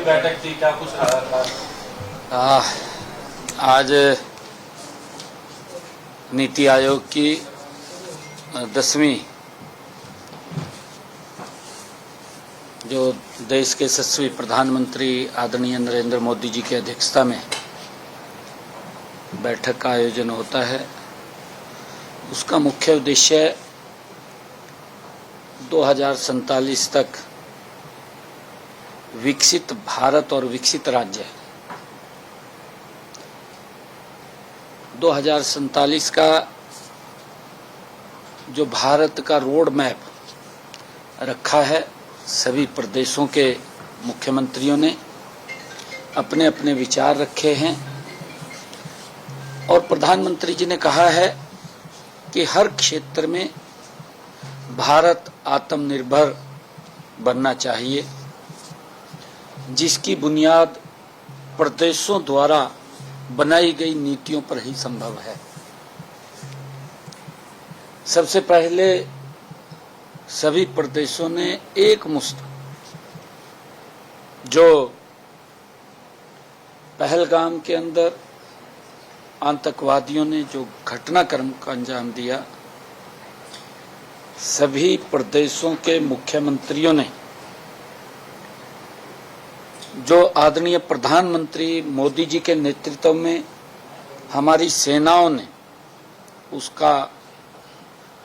बैठक थी, क्या कुछ रहा था? आज नीति आयोग की 10वीं जो देश के यशस्वी प्रधानमंत्री आदरणीय नरेंद्र मोदी जी की अध्यक्षता में बैठक का आयोजन होता है। उसका मुख्य उद्देश्य 2047 तक विकसित भारत और विकसित राज्य 2047 का जो भारत का रोड मैप रखा है, सभी प्रदेशों के मुख्यमंत्रियों ने अपने अपने विचार रखे हैं और प्रधानमंत्री जी ने कहा है कि हर क्षेत्र में भारत आत्मनिर्भर बनना चाहिए, जिसकी बुनियाद प्रदेशों द्वारा बनाई गई नीतियों पर ही संभव है। सबसे पहले सभी प्रदेशों ने एक मुश्त जो पहलगाम के अंदर आतंकवादियों ने जो घटनाक्रम का अंजाम दिया, सभी प्रदेशों के मुख्यमंत्रियों ने जो आदरणीय प्रधानमंत्री मोदी जी के नेतृत्व में हमारी सेनाओं ने उसका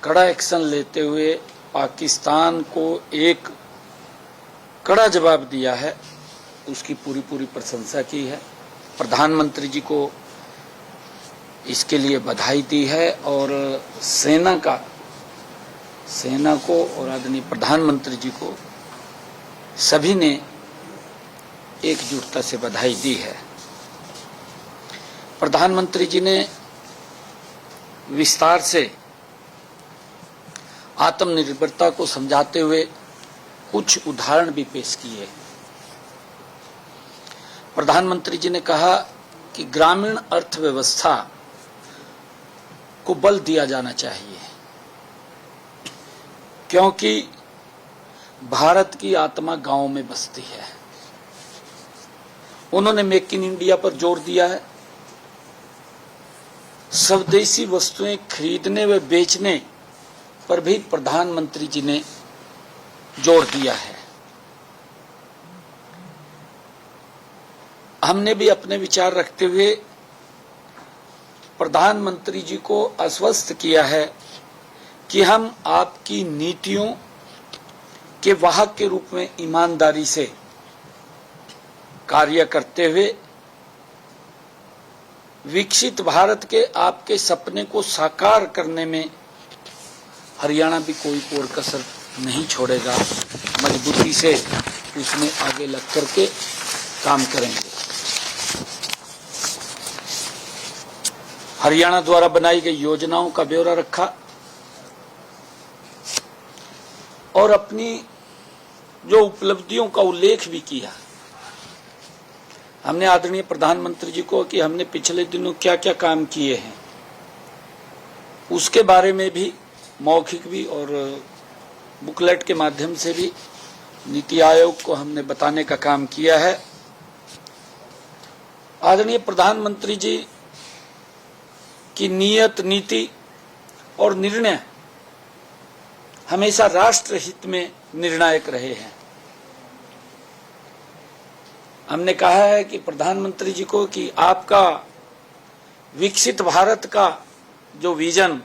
कड़ा एक्शन लेते हुए पाकिस्तान को एक कड़ा जवाब दिया है, उसकी पूरी प्रशंसा की है। प्रधानमंत्री जी को इसके लिए बधाई दी है और सेना को और आदरणीय प्रधानमंत्री जी को सभी ने एकजुटता से बधाई दी है। प्रधानमंत्री जी ने विस्तार से आत्मनिर्भरता को समझाते हुए कुछ उदाहरण भी पेश किए। प्रधानमंत्री जी ने कहा कि ग्रामीण अर्थव्यवस्था को बल दिया जाना चाहिए, क्योंकि भारत की आत्मा गांव में बसती है। उन्होंने मेक इन इंडिया पर जोर दिया है। स्वदेशी वस्तुएं खरीदने व बेचने पर भी प्रधानमंत्री जी ने जोर दिया है। हमने भी अपने विचार रखते हुए प्रधानमंत्री जी को आश्वस्त किया है कि हम आपकी नीतियों के वाहक के रूप में ईमानदारी से कार्य करते हुए विकसित भारत के आपके सपने को साकार करने में हरियाणा भी कोई कोर कसर नहीं छोड़ेगा, मजबूती से उसमें आगे लग करके काम करेंगे। हरियाणा द्वारा बनाई गई योजनाओं का ब्यौरा रखा और अपनी जो उपलब्धियों का उल्लेख भी किया। हमने आदरणीय प्रधानमंत्री जी को कि हमने पिछले दिनों क्या क्या काम किए हैं उसके बारे में भी मौखिक भी और बुकलेट के माध्यम से भी नीति आयोग को हमने बताने का काम किया है। आदरणीय प्रधानमंत्री जी की नीयत, नीति और निर्णय हमेशा राष्ट्र हित में निर्णायक रहे हैं। हमने कहा है कि प्रधानमंत्री जी को कि आपका विकसित भारत का जो विजन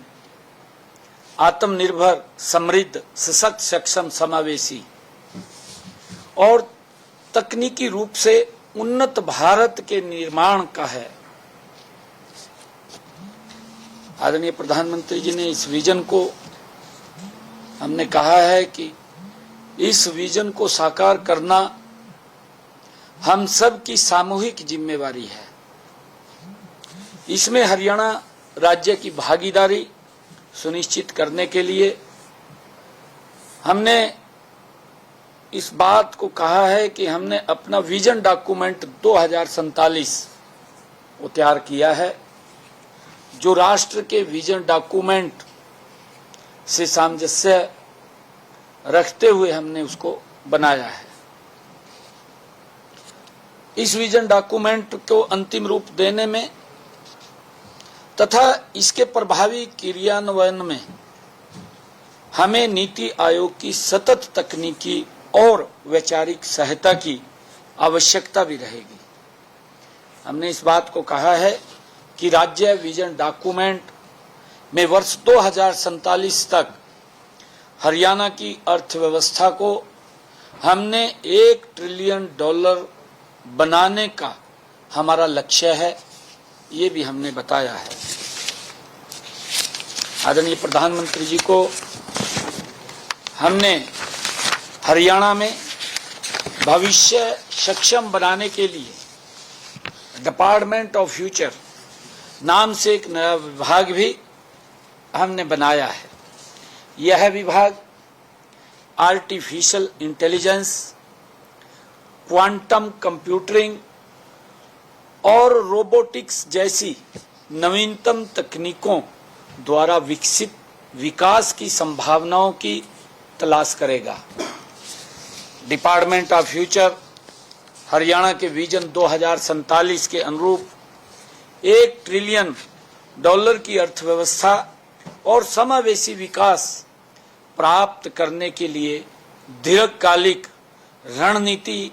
आत्मनिर्भर, समृद्ध, सशक्त, सक्षम, समावेशी और तकनीकी रूप से उन्नत भारत के निर्माण का है। आदरणीय प्रधानमंत्री जी ने इस विजन को, हमने कहा है कि इस विजन को साकार करना हम सब की सामूहिक जिम्मेवारी है। इसमें हरियाणा राज्य की भागीदारी सुनिश्चित करने के लिए हमने इस बात को कहा है कि हमने अपना विजन डॉक्यूमेंट 2047 वो तैयार किया है, जो राष्ट्र के विजन डॉक्यूमेंट से सामंजस्य रखते हुए हमने उसको बनाया है। इस विजन डॉक्यूमेंट को अंतिम रूप देने में तथा इसके प्रभावी क्रियान्वयन में हमें नीति आयोग की सतत तकनीकी और वैचारिक सहायता की आवश्यकता भी रहेगी। हमने इस बात को कहा है कि राज्य विजन डॉक्यूमेंट में वर्ष 2047 तक हरियाणा की अर्थव्यवस्था को हमने $1 ट्रिलियन बनाने का हमारा लक्ष्य है, ये भी हमने बताया है। आदरणीय प्रधानमंत्री जी को हमने हरियाणा में भविष्य सक्षम बनाने के लिए डिपार्टमेंट ऑफ फ्यूचर नाम से एक नया विभाग भी हमने बनाया है। यह विभाग आर्टिफिशियल इंटेलिजेंस, क्वांटम कंप्यूटिंग और रोबोटिक्स जैसी नवीनतम तकनीकों द्वारा विकसित विकास की संभावनाओं की तलाश करेगा। डिपार्टमेंट ऑफ फ्यूचर हरियाणा के विजन 2047 के अनुरूप $1 ट्रिलियन की अर्थव्यवस्था और समावेशी विकास प्राप्त करने के लिए दीर्घकालिक रणनीति,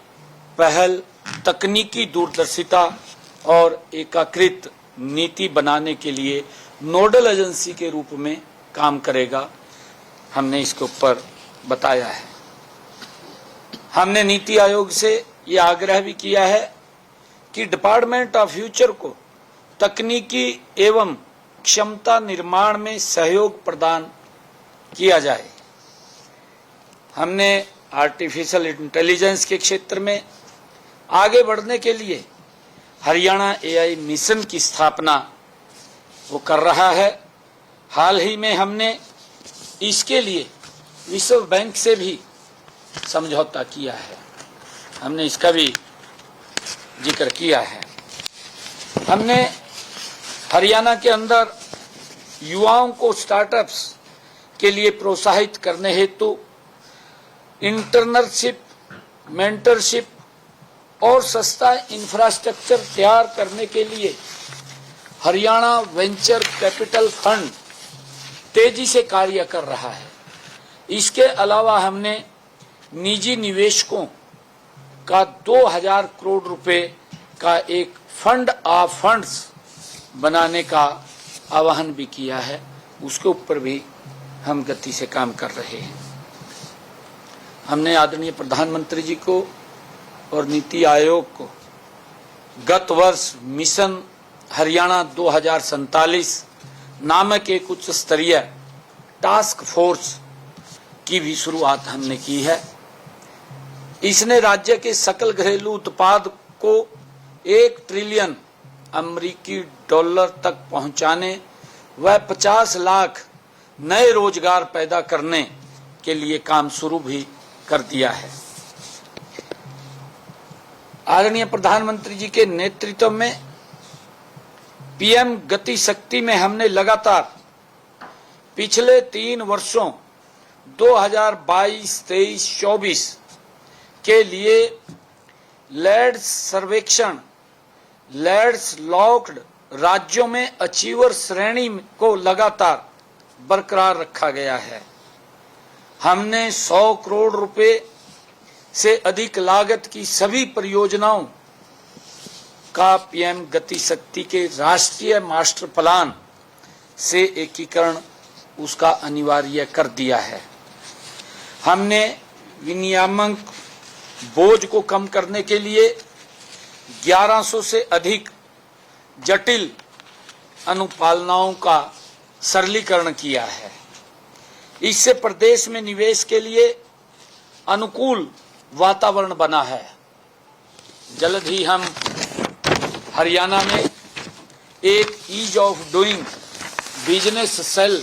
पहल, तकनीकी दूरदर्शिता और एकीकृत नीति बनाने के लिए नोडल एजेंसी के रूप में काम करेगा। हमने इसके ऊपर बताया है। हमने नीति आयोग से ये आग्रह भी किया है कि डिपार्टमेंट ऑफ फ्यूचर को तकनीकी एवं क्षमता निर्माण में सहयोग प्रदान किया जाए। हमने आर्टिफिशियल इंटेलिजेंस के क्षेत्र में आगे बढ़ने के लिए हरियाणा एआई मिशन की स्थापना वो कर रहा है। हाल ही में हमने इसके लिए विश्व बैंक से भी समझौता किया है, हमने इसका भी जिक्र किया है। हमने हरियाणा के अंदर युवाओं को स्टार्टअप्स के लिए प्रोत्साहित करने हेतु इंटर्नशिप, मेंटरशिप और सस्ता इंफ्रास्ट्रक्चर तैयार करने के लिए हरियाणा वेंचर कैपिटल फंड तेजी से कार्य कर रहा है। इसके अलावा हमने निजी निवेशकों का 2000 करोड़ रुपए का एक फंड ऑफ फंड्स बनाने का आह्वान भी किया है। उसके ऊपर भी हम गति से काम कर रहे हैं। हमने आदरणीय प्रधानमंत्री जी को और नीति आयोग को गत वर्ष मिशन हरियाणा 2047 नामक एक उच्च स्तरीय टास्क फोर्स की भी शुरुआत हमने की है। इसने राज्य के सकल घरेलू उत्पाद को $1 ट्रिलियन तक पहुंचाने व 50 लाख नए रोजगार पैदा करने के लिए काम शुरू भी कर दिया है। आदरणीय प्रधानमंत्री जी के नेतृत्व में पीएम गति शक्ति में हमने लगातार पिछले 3 वर्षों 2022, 23, 24 के लिए लैंड्स सर्वेक्षण, लैंड्स लॉक्ड राज्यों में अचीवर श्रेणी को लगातार बरकरार रखा गया है। हमने 100 करोड़ रुपए से अधिक लागत की सभी परियोजनाओं का पीएम गति शक्ति के राष्ट्रीय मास्टर प्लान से एकीकरण उसका अनिवार्य कर दिया है। हमने विनियामक बोझ को कम करने के लिए 1100 से अधिक जटिल अनुपालनाओं का सरलीकरण किया है। इससे प्रदेश में निवेश के लिए अनुकूल वातावरण बना है। जल्द ही हम हरियाणा में एक ease of doing business cell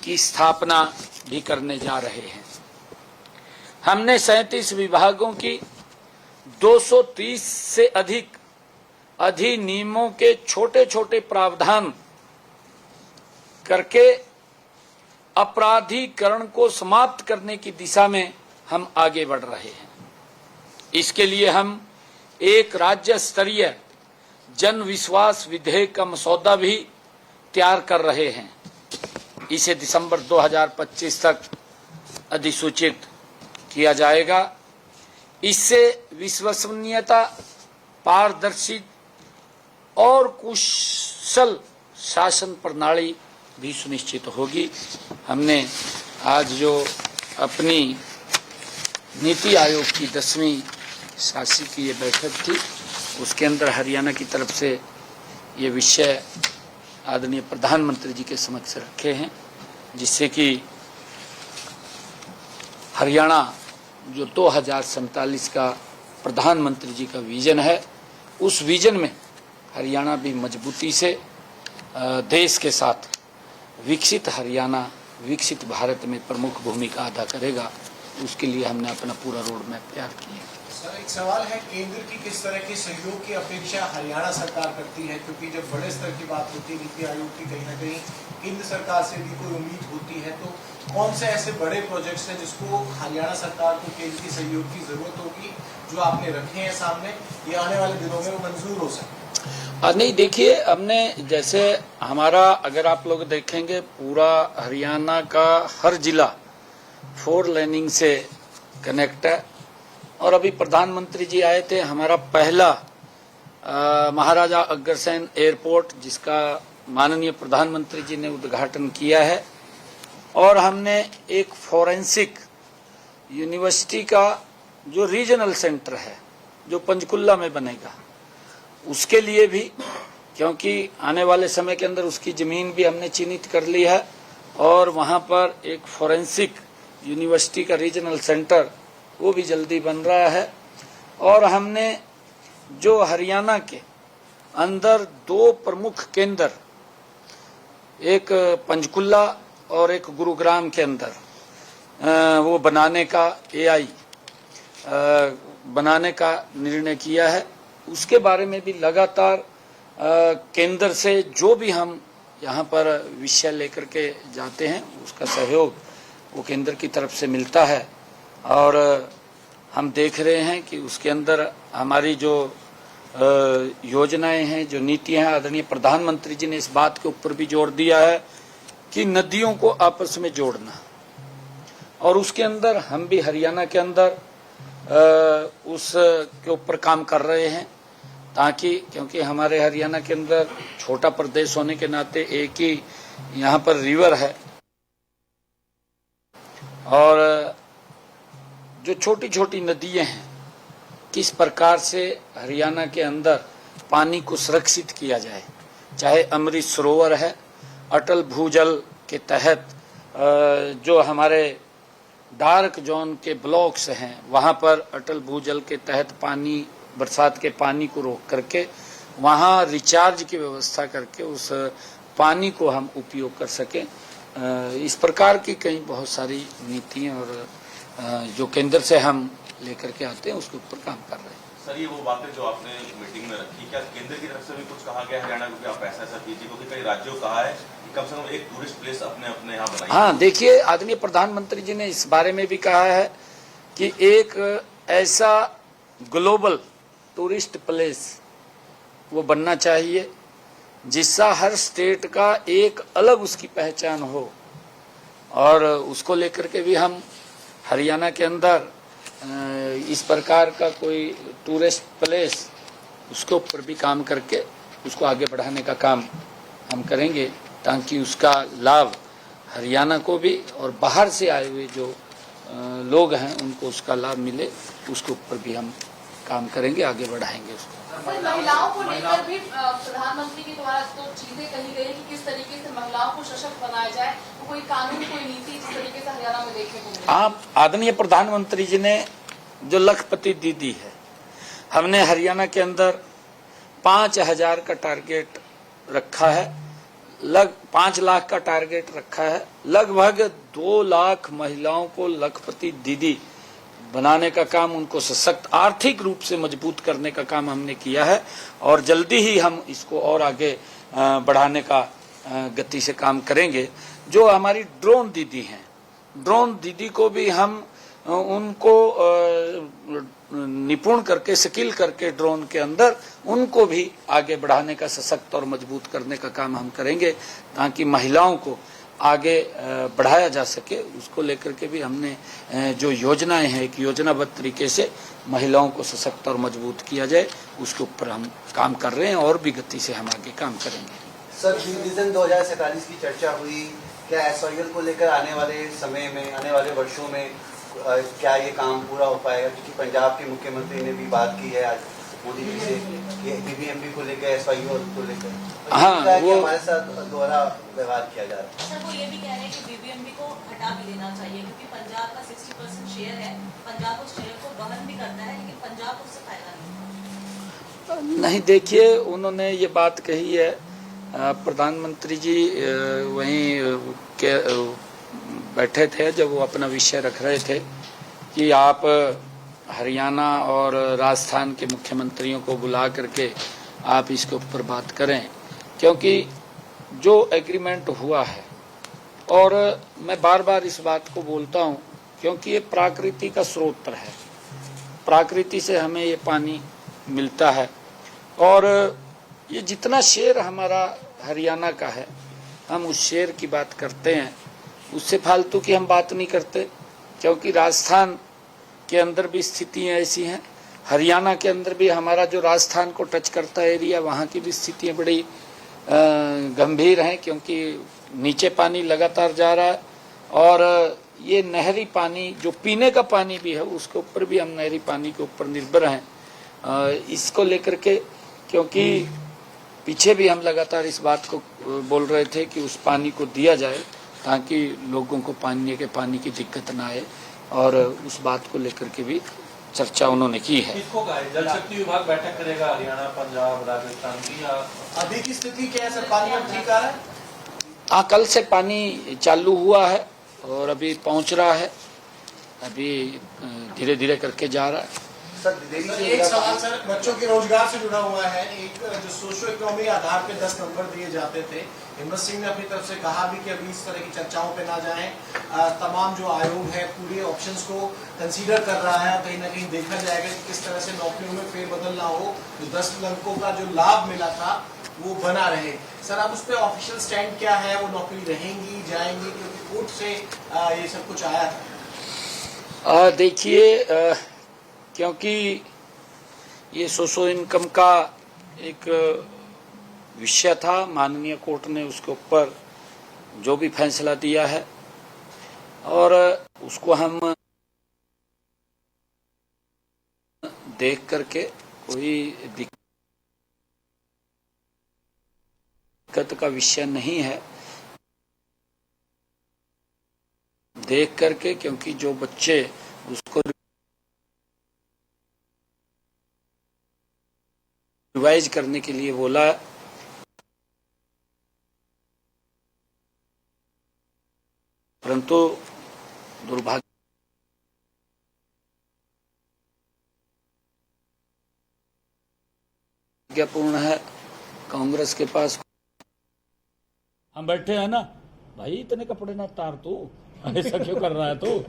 की स्थापना भी करने जा रहे हैं। हमने 37 विभागों की 230 से अधिक अधिनियमों के छोटे छोटे प्रावधान करके अपराधीकरण को समाप्त करने की दिशा में हम आगे बढ़ रहे हैं। इसके लिए हम एक राज्य स्तरीय जन विश्वास विधेयक का मसौदा भी तैयार कर रहे हैं। इसे दिसंबर 2025 तक अधिसूचित किया जाएगा। इससे विश्वसनीयता, पारदर्शी और कुशल शासन प्रणाली भी सुनिश्चित होगी। हमने आज जो अपनी नीति आयोग की 10वीं शासकीय बैठक थी, उसके अंदर हरियाणा की तरफ से ये विषय आदरणीय प्रधानमंत्री जी के समक्ष रखे हैं, जिससे कि हरियाणा जो 2047 का प्रधानमंत्री जी का विजन है, उस विजन में हरियाणा भी मजबूती से देश के साथ विकसित हरियाणा, विकसित भारत में प्रमुख भूमिका अदा करेगा। उसके लिए हमने अपना पूरा रोड मैप तैयार किया। सर, एक सवाल है, केंद्र की किस तरह के सहयोग की अपेक्षा हरियाणा सरकार करती है? क्योंकि जब बड़े स्तर की बात होती है नीति आयोग की, कहीं ना कहीं केंद्र सरकार से भी कोई उम्मीद होती है, तो कौन से ऐसे बड़े प्रोजेक्ट्स हैं जिसको हरियाणा सरकार को केंद्र की सहयोग की जरूरत होगी, जो आपने रखे हैं सामने, ये आने वाले दिनों में वो मंजूर हो सकते? नहीं, देखिए, हमने जैसे हमारा, अगर आप लोग देखेंगे, पूरा हरियाणा का हर जिला 4 लेनिंग से कनेक्ट है। और अभी प्रधानमंत्री जी आए थे, हमारा पहला महाराजा अग्रसेन एयरपोर्ट, जिसका माननीय प्रधानमंत्री जी ने उद्घाटन किया है। और हमने एक फोरेंसिक यूनिवर्सिटी का जो रीजनल सेंटर है, जो पंचकुला में बनेगा, उसके लिए भी, क्योंकि आने वाले समय के अंदर उसकी जमीन भी हमने चिन्हित कर ली है, और वहां पर एक फोरेंसिक यूनिवर्सिटी का रीजनल सेंटर वो भी जल्दी बन रहा है। और हमने जो हरियाणा के अंदर 2 प्रमुख केंद्र, एक पंचकुला और एक गुरुग्राम के अंदर वो बनाने का, AI बनाने का निर्णय किया है। उसके बारे में भी लगातार केंद्र से जो भी हम यहाँ पर विषय लेकर के जाते हैं, उसका सहयोग वो केंद्र की तरफ से मिलता है। और हम देख रहे हैं कि उसके अंदर हमारी जो योजनाएं हैं, जो नीतियां हैं, आदरणीय प्रधानमंत्री जी ने इस बात के ऊपर भी जोर दिया है कि नदियों को आपस में जोड़ना, और उसके अंदर हम भी हरियाणा के अंदर उस के ऊपर काम कर रहे हैं, ताकि, क्योंकि हमारे हरियाणा के अंदर छोटा प्रदेश होने के नाते एक ही यहाँ पर रिवर है, और जो छोटी छोटी नदियां हैं, किस प्रकार से हरियाणा के अंदर पानी को सुरक्षित किया जाए। चाहे अमृत सरोवर है, अटल भूजल के तहत जो हमारे डार्क जोन के ब्लॉक्स हैं, वहां पर अटल भूजल के तहत पानी, बरसात के पानी को रोक करके वहां रिचार्ज की व्यवस्था करके उस पानी को हम उपयोग कर सकें। इस प्रकार की कई बहुत सारी नीतियां और जो केंद्र से हम लेकर के आते हैं, उसके ऊपर काम कर रहे हैं। सर, ये वो बातें जो आपने मीटिंग में रखी, क्या केंद्र की तरफ से भी कुछ कहा गया हरियाणा को कि आप ऐसा कीजिए? क्योंकि कई राज्यों को कहा है कि कम से कम एक टूरिस्ट प्लेस अपने यहाँ बनाइए। हाँ, देखिए, आदरणीय प्रधानमंत्री जी ने इस बारे में भी कहा है कि एक ऐसा ग्लोबल टूरिस्ट प्लेस वो बनना चाहिए जिसका हर स्टेट का एक अलग उसकी पहचान हो। और उसको लेकर के भी हम हरियाणा के अंदर इस प्रकार का कोई टूरिस्ट प्लेस, उसके ऊपर भी काम करके उसको आगे बढ़ाने का काम हम करेंगे, ताकि उसका लाभ हरियाणा को भी और बाहर से आए हुए जो लोग हैं उनको उसका लाभ मिले। उसके ऊपर भी हम काम करेंगे, आगे बढ़ाएंगे उसको। महिलाओं को लेकर भी प्रधानमंत्री के द्वारा तो चीजें कही गई कि किस तरीके से महिलाओं को सशक्त बनाया जाए, तो कोई कानून, कोई नीति जिस तरीके से हरियाणा में देखने को मिले। आप आदरणीय प्रधानमंत्री जी ने जो लखपति दीदी है, हमने हरियाणा के अंदर 5000 का टारगेट रखा है, 5 लाख का टारगेट रखा है। लगभग 2 लाख महिलाओं को लखपति दीदी बनाने का काम, उनको सशक्त आर्थिक रूप से मजबूत करने का काम हमने किया है। और जल्दी ही हम इसको और आगे बढ़ाने का गति से काम करेंगे। जो हमारी ड्रोन दीदी हैं, ड्रोन दीदी को भी हम उनको निपुण करके, स्किल करके ड्रोन के अंदर उनको भी आगे बढ़ाने का, सशक्त और मजबूत करने का काम हम करेंगे, ताकि महिलाओं को आगे बढ़ाया जा सके। उसको लेकर के भी हमने जो योजनाएं हैं, एक योजनाबद्ध तरीके से महिलाओं को सशक्त और मजबूत किया जाए, उसके ऊपर हम काम कर रहे हैं और भी गति से हम आगे काम करेंगे। सर, विजन 2047 की चर्चा हुई, क्या एसवाईएल को लेकर आने वाले समय में, आने वाले वर्षों में क्या ये काम पूरा हो पाएगा? क्योंकि पंजाब के मुख्यमंत्री ने भी बात की है आज मोदी जी से कि बीबीएमबी को लेकर, एसवाईएल को लेकर, हाँ, वो हमारे साथ दोहरा व्यवहार किया जा रहा है। सर, वो ये भी कह रहे हैं कि बीबीएमबी को हटा भी देना चाहिए, क्योंकि पंजाब का 60% शेयर है, पंजाब उस शेयर को वहन भी करता है, लेकिन पंजाब को उससे फायदा नहीं। देखिए, उन्होंने ये बात कही है, प्रधानमंत्री जी वहीं के बैठे थे जब वो अपना विषय रख रहे थे कि आप हरियाणा और राजस्थान के मुख्यमंत्रियों को बुला करके आप इसके ऊपर बात करें, क्योंकि जो एग्रीमेंट हुआ है, और मैं बार बार इस बात को बोलता हूं, क्योंकि ये प्रकृति का स्रोत है, प्रकृति से हमें ये पानी मिलता है, और ये जितना शेर हमारा हरियाणा का है, हम उस शेर की बात करते हैं, उससे फालतू की हम बात नहीं करते, क्योंकि राजस्थान के अंदर भी स्थितियां ऐसी हैं, हरियाणा के अंदर भी हमारा जो राजस्थान को टच करता है एरिया, वहाँ की भी स्थितियां बड़ी गंभीर हैं, क्योंकि नीचे पानी लगातार जा रहा है, और ये नहरी पानी जो पीने का पानी भी है, उसके ऊपर भी हम नहरी पानी के ऊपर निर्भर हैं। इसको लेकर के, क्योंकि पीछे भी हम लगातार इस बात को बोल रहे थे कि उस पानी को दिया जाए, ताकि लोगों को पानी की दिक्कत ना आए, और उस बात को लेकर के भी चर्चा उन्होंने की है। किसको कहा है? जल शक्ति विभाग बैठक करेगा हरियाणा, पंजाब, राजस्थान की, या अभी की स्थिति क्या है सर? पानी अब ठीक आ रहा है? हाँ, कल से पानी चालू हुआ है और अभी पहुंच रहा है, अभी धीरे धीरे करके जा रहा है। सर, एक सवाल सर, बच्चों के रोजगार से जुड़ा हुआ है। एक जो सोशो इकोनॉमी आधार पे 10 नंबर दिए जाते थे, हिम्मत सिंह ने अपनी तरफ से कहा भी कि अभी इस तरह की चर्चाओं पे ना जाएं, तमाम जो आयोग है पूरे ऑप्शंस को कंसीडर कर रहा है, कहीं ना कहीं देखा जाएगा कि किस तरह से नौकरियों में फेरबदल ना हो, जो 10 अंकों का जो लाभ मिला था वो बना रहे। सर, अब उस पर ऑफिशियल स्टैंड क्या है? वो नौकरी रहेंगी, जाएंगी? क्योंकि कोर्ट से ये सब कुछ आया था। देखिए, क्योंकि ये सोशो इनकम का एक विषय था, माननीय कोर्ट ने उसके ऊपर जो भी फैसला दिया है, और उसको हम देख करके कोई दिक्कत का विषय नहीं है, देख करके, क्योंकि जो बच्चे उसको रिवाइज करने के लिए बोला, परंतु दुर्भाग्यपूर्ण है, कांग्रेस के पास हम बैठे हैं ना भाई, इतने कपड़े ना तार तू, ऐसा क्यों कर रहा है तू?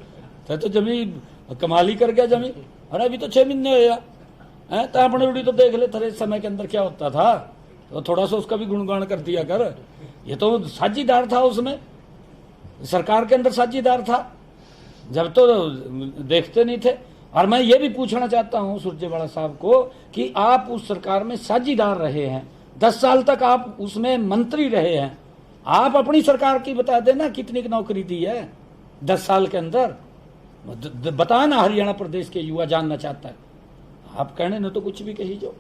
तो जमी कमाल ही कर गया जमी। अरे अभी तो 6 महीने हुए हैं, तो अपने उड़ी तो देख ले तेरे समय के अंदर क्या होता था, तो थोड़ा सा उसका भी गुणगान कर दिया कर। ये तो साझीदार था, उसमें सरकार के अंदर साझीदार था, जब तो देखते नहीं थे। और मैं ये भी पूछना चाहता हूं सुरजेवाला साहब को कि आप उस सरकार में साझीदार रहे हैं, 10 साल तक आप उसमें मंत्री रहे हैं, आप अपनी सरकार की बता देना कितनी नौकरी दी है 10 साल के अंदर, बता ना, हरियाणा प्रदेश के युवा जानना चाहता है। आप कहने न तो कुछ भी कही जो।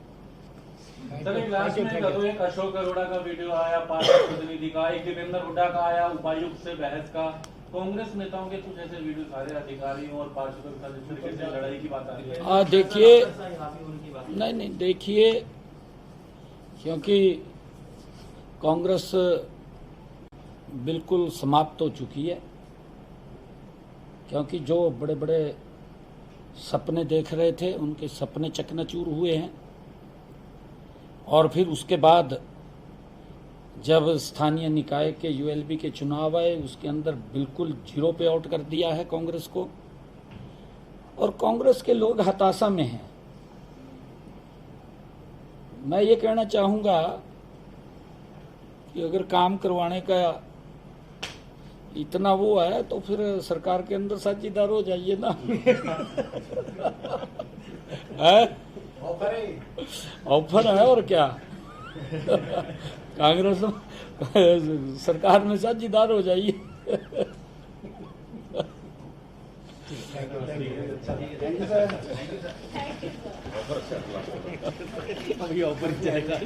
सर, एक लास्ट में एक अशोक अरोड़ा का वीडियो आया, पार्टी प्रतिनिधि का, एक दीपेंद्र हुड्डा का आया, उपायुक्त से बहस का, कांग्रेस नेताओं के कुछ ऐसे वीडियो सारे अधिकारियों और पार्षदों के साथ जिस तरीके से लड़ाई की बात आ रही है। देखिए, नहीं देखिए, क्योंकि कांग्रेस बिल्कुल समाप्त हो चुकी है, क्योंकि जो बड़े बड़े सपने देख रहे थे उनके सपने चकनाचूर हुए हैं, और फिर उसके बाद जब स्थानीय निकाय के यूएलबी के चुनाव आए, उसके अंदर बिल्कुल जीरो पे आउट कर दिया है कांग्रेस को। और कांग्रेस के लोग हताशा में हैं। मैं ये कहना चाहूंगा कि अगर काम करवाने का इतना वो है तो फिर सरकार के अंदर साझेदार हो जाइए ना। ऑफर है और क्या। कांग्रेस सरकार में साझेदार हो जाइए। अभी ऑफर जाएगा।